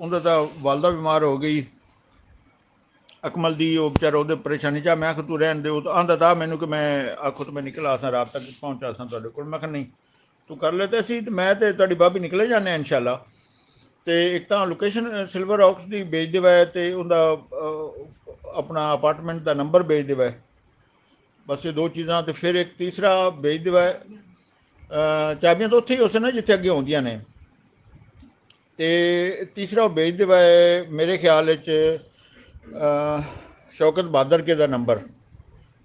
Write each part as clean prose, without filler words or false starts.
ਉਹਦਾ ਤਾਂ ਵਾਲਦਾ ਬਿਮਾਰ ਹੋ ਗਈ ਅਕਮਲ ਦੀ, ਉਹ ਵਿਚਾਰਾ ਉਹਦੇ ਪਰੇਸ਼ਾਨੀ ਚ। ਮੈਂ ਕਿਹਾ ਤੂੰ ਰਹਿਣ ਦੇ। ਉਹ ਤਾਂ ਆਂਦਾ ਤਾਂ ਮੈਨੂੰ ਕਿ ਮੈਂ ਆਖੋ ਤਾਂ ਮੈਂ ਨਿਕਲ ਆਸਾਂ, ਰਾਤ ਤੱਕ ਪਹੁੰਚਾ ਸਾਂ ਤੁਹਾਡੇ ਕੋਲ। ਮੈਂ ਕਿਹਾ ਨਹੀਂ, ਤੂੰ ਕਰ ਲੈ। ਤੇ ਅਸੀਂ ਤੇ ਮੈਂ ਤੇ ਤੁਹਾਡੀ ਬਾਬੀ ਨਿਕਲੇ ਜਾਂਦੇ ਹਾਂ ਇਨਸ਼ਾਅੱਲਾ। ਤੇ ਇੱਕ ਤਾਂ ਲੋਕੇਸ਼ਨ ਸਿਲਵਰ ਔਕਸ ਦੀ ਭੇਜ ਦੇਵਾ, ਤੇ ਉਹਦਾ ਆਪਣਾ ਅਪਾਰਟਮੈਂਟ ਦਾ ਨੰਬਰ ਭੇਜ ਦੇਵਾ। ਬਸ ਇਹ ਦੋ ਚੀਜ਼ਾਂ। ਤੇ ਫਿਰ ਇੱਕ ਤੀਸਰਾ ਭੇਜ ਦੇਵਾ, ਚਾਬੀਆਂ ਤਾਂ ਉੱਥੇ ਹੀ ਉਸੇ ਨੇ ਜਿੱਥੇ ਅੱਗੇ ਆਉਂਦੀਆਂ ਨੇ। ਤੇ ਤੀਸਰਾ ਉਹ ਭੇਜ ਦੇਵਾ ਮੇਰੇ ਖਿਆਲ ਵਿੱਚ ਸ਼ੌਕਤ ਬਹਾਦਰ ਕੇ ਦਾ ਨੰਬਰ।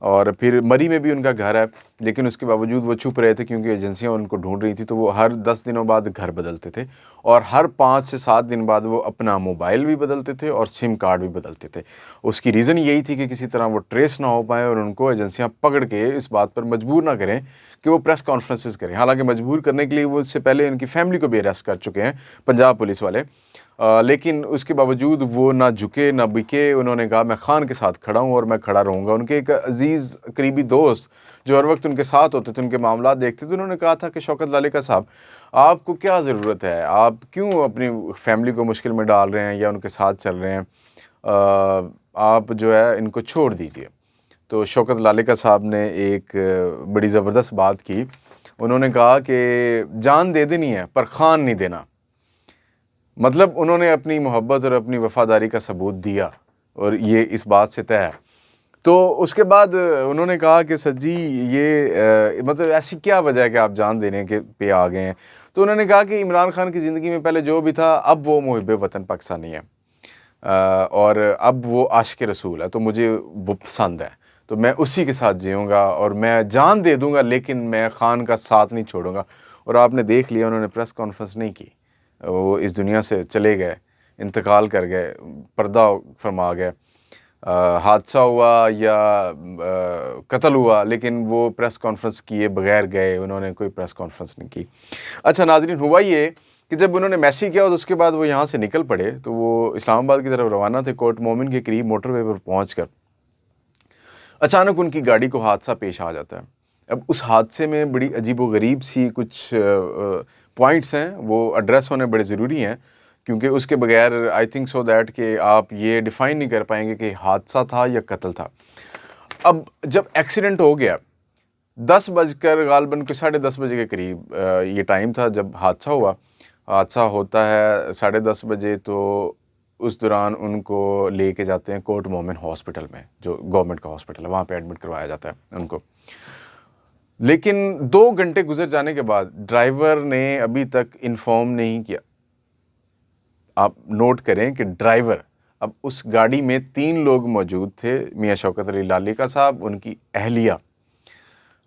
اور پھر مری میں بھی ان کا گھر ہے، لیکن اس کے باوجود وہ چھپ رہے تھے کیونکہ ایجنسیاں ان کو ڈھونڈ رہی تھی، تو وہ ہر 10 دنوں بعد گھر بدلتے تھے اور ہر 5 سے 7 دن بعد وہ اپنا موبائل بھی بدلتے تھے اور سم کارڈ بھی بدلتے تھے۔ اس کی ریزن یہی تھی کہ کسی طرح وہ ٹریس نہ ہو پائیں اور ان کو ایجنسیاں پکڑ کے اس بات پر مجبور نہ کریں کہ وہ پریس کانفرنسز کریں۔ حالانکہ مجبور کرنے کے لیے وہ اس سے پہلے ان کی فیملی کو بھی اریسٹ کر چکے ہیں پنجاب پولیس والے، لیکن اس کے باوجود وہ نہ جھکے نہ بکے۔ انہوں نے کہا میں خان کے ساتھ کھڑا ہوں اور میں کھڑا رہوں گا۔ ان کے ایک عزیز قریبی دوست جو ہر وقت ان کے ساتھ ہوتے تھے، ان کے معاملات دیکھتے تھے، انہوں نے کہا تھا کہ شوکت لالیکا صاحب آپ کو کیا ضرورت ہے، آپ کیوں اپنی فیملی کو مشکل میں ڈال رہے ہیں یا ان کے ساتھ چل رہے ہیں، آپ جو ہے ان کو چھوڑ دیجئے۔ تو شوکت لالیکا صاحب نے ایک بڑی زبردست بات کی، انہوں نے کہا کہ جان دے دینی ہے پر خان نہیں دینا۔ مطلب انہوں نے اپنی محبت اور اپنی وفاداری کا ثبوت دیا اور یہ اس بات سے طے ہے۔ تو اس کے بعد انہوں نے کہا کہ سر جی یہ مطلب ایسی کیا وجہ ہے کہ آپ جان دینے کے پہ آ گئے ہیں؟ تو انہوں نے کہا کہ عمران خان کی زندگی میں پہلے جو بھی تھا اب وہ محب وطن پاکستانی ہے، اور اب وہ عاشق رسول ہے، تو مجھے وہ پسند ہے، تو میں اسی کے ساتھ جیوں گا اور میں جان دے دوں گا لیکن میں خان کا ساتھ نہیں چھوڑوں گا۔ اور آپ نے دیکھ لیا انہوں نے پریس کانفرنس نہیں کی، وہ اس دنیا سے چلے گئے، انتقال کر گئے، پردہ فرما گئے، حادثہ ہوا یا قتل ہوا، لیکن وہ پریس کانفرنس کیے بغیر گئے، انہوں نے کوئی پریس کانفرنس نہیں کی۔ اچھا ناظرین، ہوا یہ کہ جب انہوں نے میسی کیا تو اس کے بعد وہ یہاں سے نکل پڑے، تو وہ اسلام آباد کی طرف روانہ تھے۔ کوٹ مومن کے قریب موٹر وے پر پہنچ کر اچانک ان کی گاڑی کو حادثہ پیش آ جاتا ہے۔ اب اس حادثے میں بڑی عجیب و غریب سی کچھ پوائنٹس ہیں، وہ ایڈریس ہونے بڑے ضروری ہیں، کیونکہ اس کے بغیر آئی تھنک سو دیٹ کہ آپ یہ ڈیفائن نہیں کر پائیں گے کہ حادثہ تھا یا قتل تھا۔ اب جب ایکسیڈنٹ ہو گیا 10 بج کر غالباً کوئی 10:30 بجے کے قریب یہ ٹائم تھا جب حادثہ ہوا۔ حادثہ ہوتا ہے 10:30 بجے، تو اس دوران ان کو لے کے جاتے ہیں کوٹ مومن ہاسپٹل میں، جو گورنمنٹ کا ہاسپٹل ہے، وہاں پہ ایڈمٹ کروایا جاتا ہے ان کو۔ لیکن 2 گھنٹے گزر جانے کے بعد ڈرائیور نے ابھی تک انفارم نہیں کیا۔ آپ نوٹ کریں کہ ڈرائیور، اب اس گاڑی میں 3 لوگ موجود تھے، میاں شوکت علی لالیکا صاحب، ان کی اہلیہ،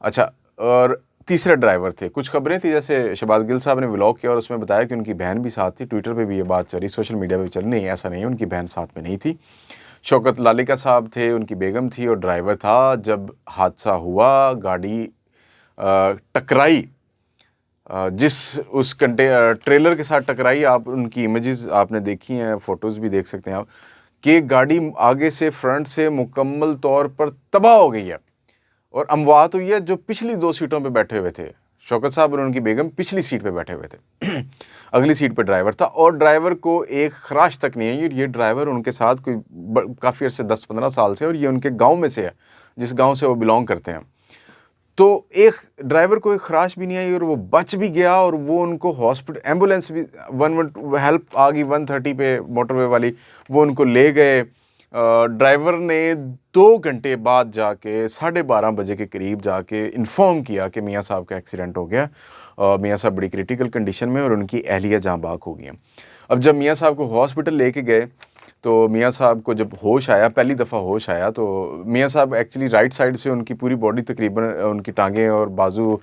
اچھا، اور تیسرے ڈرائیور تھے۔ کچھ خبریں تھیں جیسے شہباز گل صاحب نے ولاگ کیا اور اس میں بتایا کہ ان کی بہن بھی ساتھ تھی، ٹویٹر پہ بھی یہ بات چلی، سوشل میڈیا پہ بھی چلی، نہیں ایسا نہیں ہے، ان کی بہن ساتھ میں نہیں تھی۔ شوکت لالیکا صاحب تھے، ان کی بیگم تھی اور ڈرائیور تھا۔ جب حادثہ ہوا، گاڑی ٹکرائی، جس اس ٹریلر کے ساتھ ٹکرائی، آپ ان کی امیجز آپ نے دیکھی ہیں، فوٹوز بھی دیکھ سکتے ہیں آپ، کہ گاڑی آگے سے فرنٹ سے مکمل طور پر تباہ ہو گئی ہے اور اموات ہوئی ہے جو پچھلی 2 سیٹوں پہ بیٹھے ہوئے تھے۔ شوکت صاحب اور ان کی بیگم پچھلی سیٹ پہ بیٹھے ہوئے تھے، اگلی سیٹ پہ ڈرائیور تھا، اور ڈرائیور کو ایک خراش تک نہیں ہے۔ یہ ڈرائیور ان کے ساتھ کوئی کافی عرصے 10-15 سال سے، اور یہ ان کے گاؤں میں سے ہے جس گاؤں سے وہ بلونگ کرتے ہیں۔ تو ایک ڈرائیور کو ایک خراش بھی نہیں آئی اور وہ بچ بھی گیا، اور وہ ان کو ہاسپٹل، ایمبولینس بھی ہیلپ آ گئی 130 پہ موٹر وے والی، وہ ان کو لے گئے۔ ڈرائیور نے 2 گھنٹے بعد جا کے 12:30 بجے کے قریب جا کے انفارم کیا کہ میاں صاحب کا ایکسیڈنٹ ہو گیا، میاں صاحب بڑی کریٹیکل کنڈیشن میں اور ان کی اہلیہ جاں باک ہو گئی ہیں۔ اب جب میاں صاحب کو ہاسپٹل لے کے گئے تو میاں صاحب کو جب ہوش آیا، پہلی دفعہ ہوش آیا، تو میاں صاحب ایکچولی رائٹ سائڈ سے ان کی پوری باڈی تقریباً، ان کی ٹانگیں اور بازو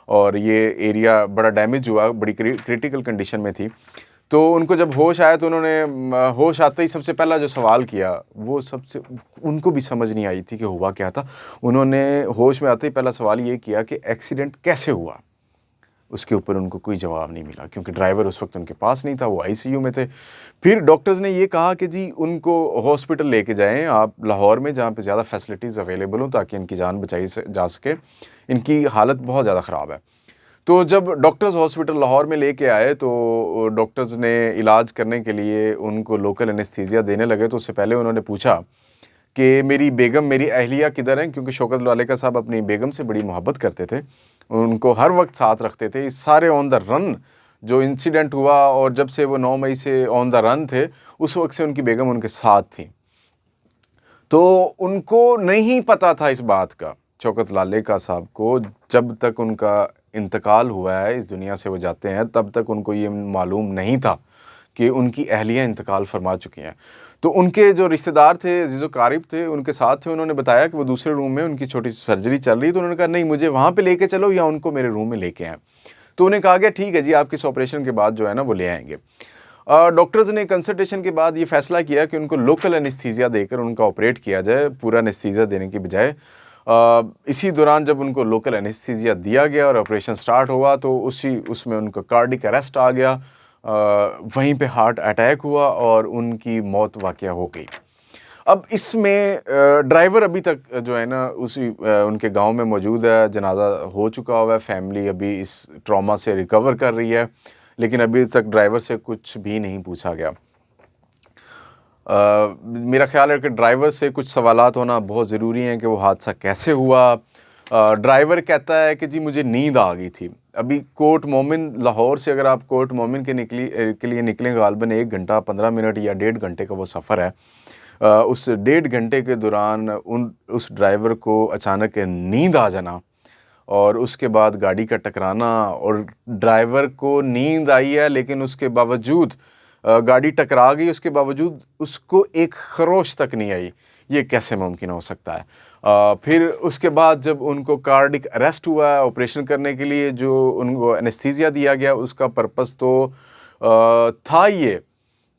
اور یہ ایریا بڑا ڈیمیج ہوا، بڑی کریٹیکل کنڈیشن میں تھی۔ تو ان کو جب ہوش آیا تو انہوں نے ہوش آتے ہی سب سے پہلا جو سوال کیا، وہ ان کو بھی سمجھ نہیں آئی تھی کہ ہوا کیا تھا۔ انہوں نے ہوش میں آتے ہی پہلا سوال یہ کیا کہ ایکسیڈنٹ کیسے ہوا؟ اس کے اوپر ان کو کوئی جواب نہیں ملا، کیونکہ ڈرائیور اس وقت ان کے پاس نہیں تھا، وہ ICU میں تھے۔ پھر ڈاکٹرز نے یہ کہا کہ جی ان کو ہاسپٹل لے کے جائیں آپ لاہور میں، جہاں پہ زیادہ فیسلٹیز اویلیبل ہوں تاکہ ان کی جان بچائی جا سکے، ان کی حالت بہت زیادہ خراب ہے۔ تو جب ڈاکٹرز ہاسپٹل لاہور میں لے کے آئے تو ڈاکٹرز نے علاج کرنے کے لیے ان کو لوکل انیستھیزیا دینے لگے، تو اس سے پہلے انہوں نے پوچھا کہ میری بیگم، میری اہلیہ کدھر ہیں، کیونکہ شوکت لالیکا صاحب اپنی بیگم سے بڑی محبت کرتے تھے، ان کو ہر وقت ساتھ رکھتے تھے۔ سارے آن دا رن جو انسیڈنٹ ہوا اور جب سے وہ 9 مئی سے آن دا رن تھے، اس وقت سے ان کی بیگم ان کے ساتھ تھیں۔ تو ان کو نہیں پتہ تھا اس بات کا، شوکت لالیکا صاحب کو، جب تک ان کا انتقال ہوا ہے، اس دنیا سے وہ جاتے ہیں، تب تک ان کو یہ معلوم نہیں تھا کہ ان کی اہلیہ انتقال فرما چکی ہیں۔ تو ان کے جو رشتہ دار تھے، عزیز و قارب تھے، ان کے ساتھ تھے، انہوں نے بتایا کہ وہ دوسرے روم میں ان کی چھوٹی سی سرجری چل رہی ہے، تو انہوں نے کہا نہیں مجھے وہاں پہ لے کے چلو یا ان کو میرے روم میں لے کے آئیں. تو انہیں کہا گیا ٹھیک ہے جی آپ کے اس آپریشن کے بعد جو ہے نا وہ لے آئیں گے. ڈاکٹرز نے کنسلٹیشن کے بعد یہ فیصلہ کیا کہ ان کو لوکل انیستھیزیا دے کر ان کا آپریٹ کیا جائے، پورا انیستھیزیا دینے کی بجائے. اسی دوران جب ان کو لوکل انیستھیزیا دیا گیا اور آپریشن سٹارٹ ہوا تو اس میں ان کو کارڈک اریسٹ آ گیا، وہیں پہ ہارٹ اٹیک ہوا اور ان کی موت واقع ہو گئی. اب اس میں ڈرائیور ابھی تک جو ہے نا ان کے گاؤں میں موجود ہے، جنازہ ہو چکا ہوا ہے، فیملی ابھی اس ٹراما سے ریکور کر رہی ہے، لیکن ابھی تک ڈرائیور سے کچھ بھی نہیں پوچھا گیا. میرا خیال ہے کہ ڈرائیور سے کچھ سوالات ہونا بہت ضروری ہیں کہ وہ حادثہ کیسے ہوا. ڈرائیور کہتا ہے کہ جی مجھے نیند آ گئی تھی. ابھی کوٹ مومن لاہور سے اگر آپ کوٹ مومن کے لیے نکلیں غالباً 1 گھنٹہ 15 منٹ یا 1.5 گھنٹے کا وہ سفر ہے. اس 1.5 گھنٹے کے دوران اس ڈرائیور کو اچانک نیند آ جانا اور اس کے بعد گاڑی کا ٹکرانا، اور ڈرائیور کو نیند آئی ہے لیکن اس کے باوجود گاڑی ٹکرا گئی، اس کے باوجود اس کو ایک خروش تک نہیں آئی. یہ کیسے ممکن ہو سکتا ہے؟ پھر اس کے بعد جب ان کو کارڈک اریسٹ ہوا ہے آپریشن کرنے کے لیے، جو ان کو انیستھیزیا دیا گیا اس کا پرپس تو تھا یہ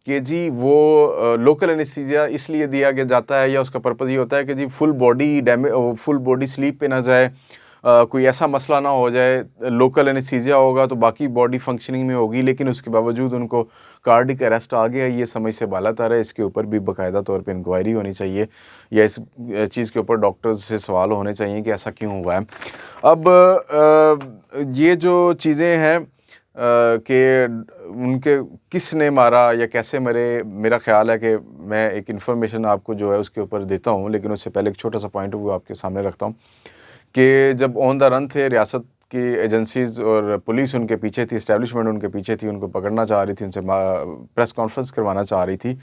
کہ جی وہ لوکل انیستھیزیا اس لیے دیا گیا جاتا ہے یا اس کا پرپس یہ ہوتا ہے کہ جی فل باڈی سلیپ پہ نہ جائے، کوئی ایسا مسئلہ نہ ہو جائے. لوکل انیستھیزیا ہوگا تو باقی باڈی فنکشننگ میں ہوگی، لیکن اس کے باوجود ان کو کارڈک اریسٹ آ گیا. یہ سمجھ سے بالا تر ہے، اس کے اوپر بھی باقاعدہ طور پہ انکوائری ہونی چاہیے یا اس چیز کے اوپر ڈاکٹرز سے سوال ہونے چاہیے کہ ایسا کیوں ہوا ہے. اب یہ جو چیزیں ہیں کہ ان کے کس نے مارا یا کیسے مرے، میرا خیال ہے کہ میں ایک انفارمیشن آپ کو جو ہے اس کے اوپر دیتا ہوں، لیکن اس سے پہلے ایک چھوٹا سا پوائنٹ وہ آپ کے سامنے رکھتا ہوں کہ جب آن دا رن تھے، ریاست کی ایجنسیز اور پولیس ان کے پیچھے تھی، اسٹیبلشمنٹ ان کے پیچھے تھی، ان کو پکڑنا چاہ رہی تھی، ان سے پریس کانفرنس کروانا چاہ رہی تھی.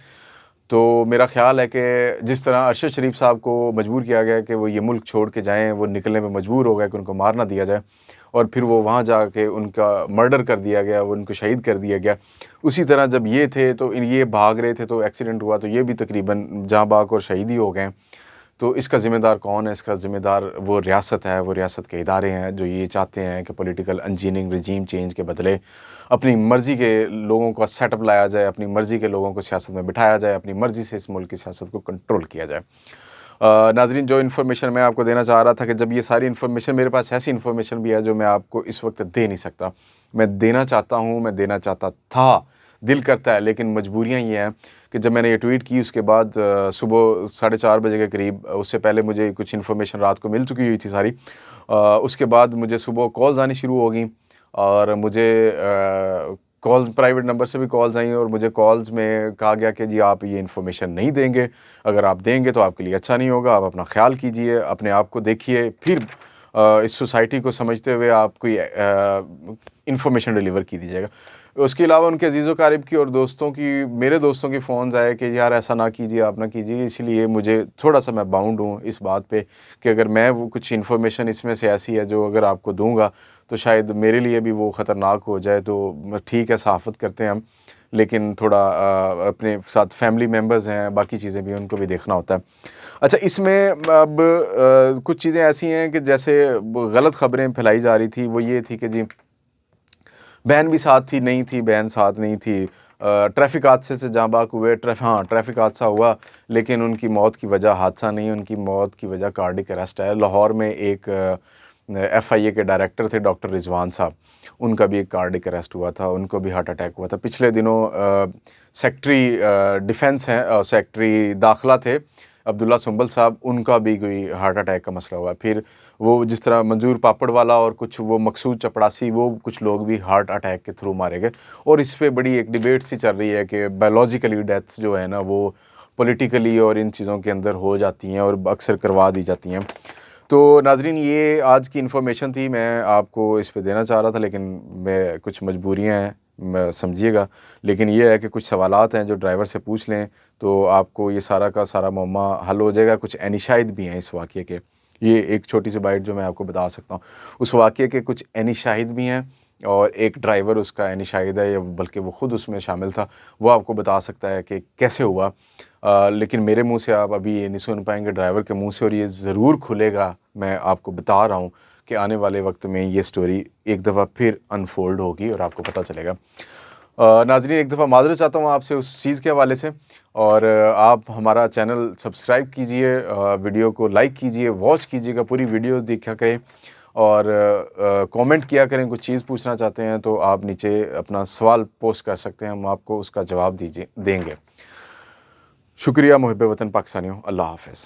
تو میرا خیال ہے کہ جس طرح ارشد شریف صاحب کو مجبور کیا گیا کہ وہ یہ ملک چھوڑ کے جائیں، وہ نکلنے میں مجبور ہو گئے کہ ان کو مار نہ دیا جائے، اور پھر وہ وہاں جا کے ان کا مرڈر کر دیا گیا، وہ ان کو شہید کر دیا گیا. اسی طرح جب یہ تھے تو یہ بھاگ رہے تھے تو ایکسیڈنٹ ہوا تو یہ بھی تقریباً جاں باغ اور شہید ہی ہو گئے. تو اس کا ذمہ دار کون ہے؟ اس کا ذمہ دار وہ ریاست ہے، وہ ریاست کے ادارے ہیں جو یہ چاہتے ہیں کہ پولیٹیکل انجینئرنگ رجیم چینج کے بدلے اپنی مرضی کے لوگوں کا سیٹ اپ لایا جائے، اپنی مرضی کے لوگوں کو سیاست میں بٹھایا جائے، اپنی مرضی سے اس ملک کی سیاست کو کنٹرول کیا جائے. ناظرین، جو انفارمیشن میں آپ کو دینا چاہ رہا تھا کہ جب یہ ساری انفارمیشن، میرے پاس ایسی انفارمیشن بھی ہے جو میں آپ کو اس وقت دے نہیں سکتا، میں دینا چاہتا ہوں، میں دینا چاہتا تھا، دل کرتا ہے، لیکن مجبوریاں یہ ہیں کہ جب میں نے یہ ٹویٹ کی اس کے بعد صبح 4:30 بجے کے قریب، اس سے پہلے مجھے کچھ انفارمیشن رات کو مل چکی ہوئی تھی ساری، اس کے بعد مجھے صبح کالز آنی شروع ہو گئیں اور مجھے کال پرائیویٹ نمبر سے بھی کالز آئیں، اور مجھے کالز میں کہا گیا کہ جی آپ یہ انفارمیشن نہیں دیں گے، اگر آپ دیں گے تو آپ کے لیے اچھا نہیں ہوگا، آپ اپنا خیال کیجئے، اپنے آپ کو دیکھیے، پھر اس سوسائٹی کو سمجھتے ہوئے آپ کوئی انفارمیشن ڈیلیور کی دیجیے گا. اس کے علاوہ ان کے عزیز و قارب کی اور دوستوں کی، میرے دوستوں کی فونز آئے کہ یار ایسا نہ کیجیے، آپ نہ کیجیے. اس لیے مجھے تھوڑا سا میں باؤنڈ ہوں اس بات پہ کہ اگر میں وہ کچھ انفارمیشن اس میں سے ایسی ہے جو اگر آپ کو دوں گا تو شاید میرے لیے بھی وہ خطرناک ہو جائے. تو ٹھیک ہے، صحافت کرتے ہیں ہم، لیکن تھوڑا اپنے ساتھ فیملی ممبرز ہیں، باقی چیزیں بھی ان کو بھی دیکھنا ہوتا ہے. اچھا، اس میں اب کچھ چیزیں ایسی ہیں کہ جیسے غلط خبریں پھیلائی جا رہی تھی، وہ یہ تھی کہ جی بہن بھی ساتھ تھی، نہیں تھی، بہن ساتھ نہیں تھی، ٹریفک حادثے سے جاں باغ ہوئے. ٹریفک حادثہ ہوا، لیکن ان کی موت کی وجہ حادثہ نہیں، ان کی موت کی وجہ کارڈک اریسٹ ہے. لاہور میں ایک FIA کے ڈائریکٹر تھے ڈاکٹر رضوان صاحب، ان کا بھی ایک کارڈک اریسٹ ہوا تھا، ان کو بھی ہارٹ اٹیک ہوا تھا. پچھلے دنوں سیکٹری ڈیفنس ہیں، سیکٹری داخلہ تھے عبداللہ سنبل صاحب، ان کا بھی کوئی ہارٹ اٹیک کا مسئلہ ہوا. پھر وہ جس طرح منظور پاپڑ والا اور کچھ وہ مقصود چپڑاسی، وہ کچھ لوگ بھی ہارٹ اٹیک کے تھرو مارے گئے. اور اس پہ بڑی ایک ڈیبیٹ سی چل رہی ہے کہ بایولوجیکلی ڈیتھس جو ہے نا وہ پولیٹیکلی اور ان چیزوں کے اندر ہو جاتی ہیں اور اکثر کروا دی جاتی ہیں. تو ناظرین، یہ آج کی انفارمیشن تھی، میں آپ کو اس پہ دینا چاہ رہا تھا، لیکن میں کچھ مجبوریاں ہیں، سمجھیے گا. لیکن یہ ہے کہ کچھ سوالات ہیں جو ڈرائیور سے پوچھ لیں تو آپ کو یہ سارا کا سارا معمہ حل ہو جائے گا. کچھ عینی بھی ہیں اس واقعے کے، یہ ایک چھوٹی سی بائٹ جو میں آپ کو بتا سکتا ہوں. اس واقعے کے کچھ عینی شاہد بھی ہیں، اور ایک ڈرائیور اس کا عینی شاہد ہے، یا بلکہ وہ خود اس میں شامل تھا، وہ آپ کو بتا سکتا ہے کہ کیسے ہوا. لیکن میرے منہ سے آپ ابھی یہ نہیں سن پائیں گے، ڈرائیور کے منہ سے، اور یہ ضرور کھلے گا. میں آپ کو بتا رہا ہوں کہ آنے والے وقت میں یہ سٹوری ایک دفعہ پھر انفولڈ ہوگی اور آپ کو پتہ چلے گا. ناظرین ایک دفعہ معذرت چاہتا ہوں آپ سے اس چیز کے حوالے سے، اور آپ ہمارا چینل سبسکرائب کیجئے، ویڈیو کو لائک کیجئے، واچ کیجئے گا، پوری ویڈیو دیکھا کریں، اور کومنٹ کیا کریں. کچھ چیز پوچھنا چاہتے ہیں تو آپ نیچے اپنا سوال پوسٹ کر سکتے ہیں، ہم آپ کو اس کا جواب دیں گے. شکریہ محب وطن پاکستانیوں، اللہ حافظ.